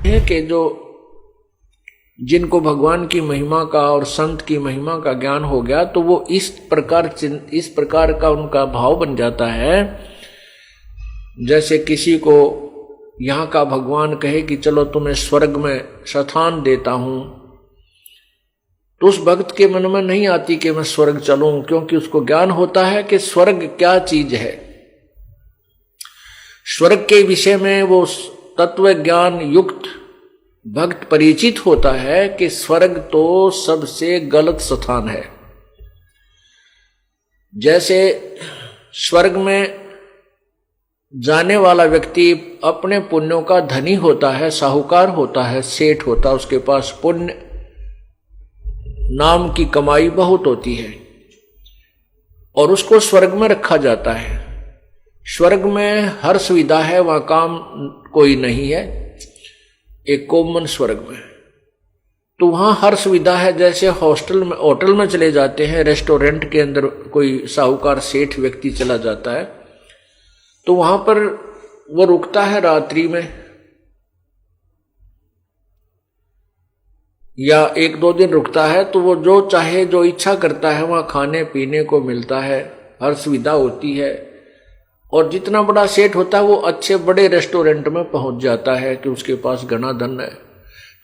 है कि जो जिनको भगवान की महिमा का और संत की महिमा का ज्ञान हो गया तो वो इस प्रकार का उनका भाव बन जाता है, जैसे किसी को यहाँ का भगवान कहे कि चलो तुम्हें स्वर्ग में स्थान देता हूं, तो उस भक्त के मन में नहीं आती कि मैं स्वर्ग चलूं, क्योंकि उसको ज्ञान होता है कि स्वर्ग क्या चीज है। स्वर्ग के विषय में वो तत्व ज्ञान युक्त भक्त परिचित होता है कि स्वर्ग तो सबसे गलत स्थान है। जैसे स्वर्ग में जाने वाला व्यक्ति अपने पुण्यों का धनी होता है, साहूकार होता है, सेठ होता है, उसके पास पुण्य नाम की कमाई बहुत होती है और उसको स्वर्ग में रखा जाता है। स्वर्ग में हर सुविधा है, वहां काम कोई नहीं है, एक कॉमन स्वर्ग में। तो वहां हर सुविधा है। जैसे होटल में चले जाते हैं, रेस्टोरेंट के अंदर कोई साहूकार सेठ व्यक्ति चला जाता है तो वहां पर वो रुकता है रात्रि में या 1-2 दिन रुकता है, तो वो जो चाहे जो इच्छा करता है वहां खाने पीने को मिलता है, हर सुविधा होती है। और जितना बड़ा सेठ होता है वो अच्छे बड़े रेस्टोरेंट में पहुंच जाता है कि उसके पास घना धन है।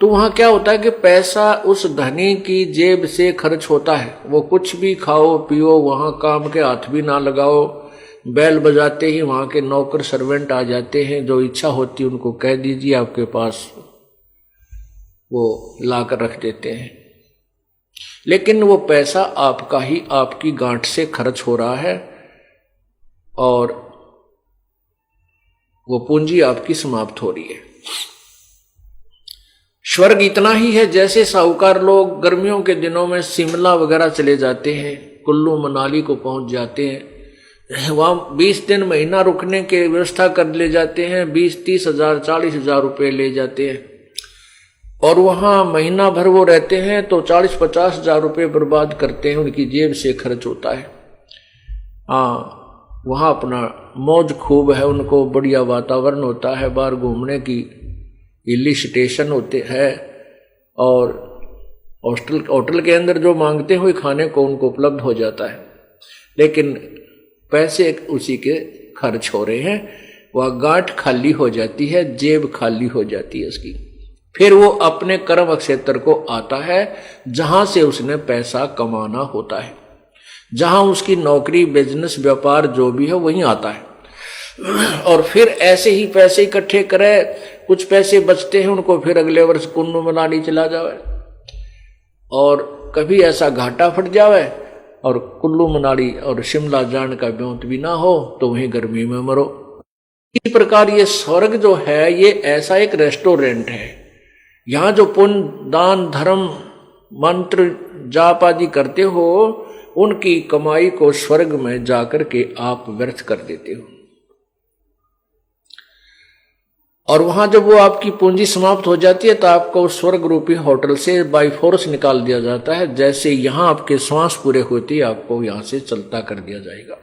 तो वहां क्या होता है कि पैसा उस धनी की जेब से खर्च होता है। वो कुछ भी खाओ पियो, वहां काम के हाथ भी ना लगाओ, बैल बजाते ही वहां के नौकर सर्वेंट आ जाते हैं, जो इच्छा होती है उनको कह दीजिए आपके पास, वो लाकर रख देते हैं। लेकिन वो पैसा आपका ही आपकी गांठ से खर्च हो रहा है और वो पूंजी आपकी समाप्त हो रही है। स्वर्ग इतना ही है, जैसे साहूकार लोग गर्मियों के दिनों में शिमला वगैरह चले जाते हैं, कुल्लू मनाली को पहुंच जाते हैं, वहां 20 दिन महीना रुकने की व्यवस्था कर ले जाते हैं, 20-30 हजार 40 हजार रुपये ले जाते हैं और वहां महीना भर वो रहते हैं तो 40-50 हजार रुपये बर्बाद करते हैं, उनकी जेब से खर्च होता है। हाँ, वहां अपना मौज खूब है, उनको बढ़िया वातावरण होता है, बाहर घूमने की हिली स्टेशन होते हैं और होटल के अंदर जो मांगते हुए खाने को उनको उपलब्ध हो जाता है। लेकिन पैसे उसी के खर्च हो रहे हैं, वह गांठ खाली हो जाती है, जेब खाली हो जाती है उसकी। फिर वो अपने कर्म क्षेत्र को आता है जहां से उसने पैसा कमाना होता है, जहां उसकी नौकरी बिजनेस व्यापार जो भी है वहीं आता है। और फिर ऐसे ही पैसे इकट्ठे करे, कुछ पैसे बचते हैं उनको फिर अगले वर्ष कुल्लू मनाली चला जावे और कभी ऐसा घाटा फट जावे और कुल्लू मनाली और शिमला जाने का ब्योंत भी ना हो तो वहीं गर्मी में मरो। इसी प्रकार ये स्वर्ग जो है ये ऐसा एक रेस्टोरेंट है, यहां जो पुण्य दान धर्म मंत्र जाप आदि करते हो उनकी कमाई को स्वर्ग में जाकर के आप व्यर्थ कर देते हो और वहां जब वो आपकी पूंजी समाप्त हो जाती है तो आपको स्वर्ग रूपी होटल से बाय फोर्स निकाल दिया जाता है। जैसे यहां आपके श्वास पूरे होती है आपको यहां से चलता कर दिया जाएगा।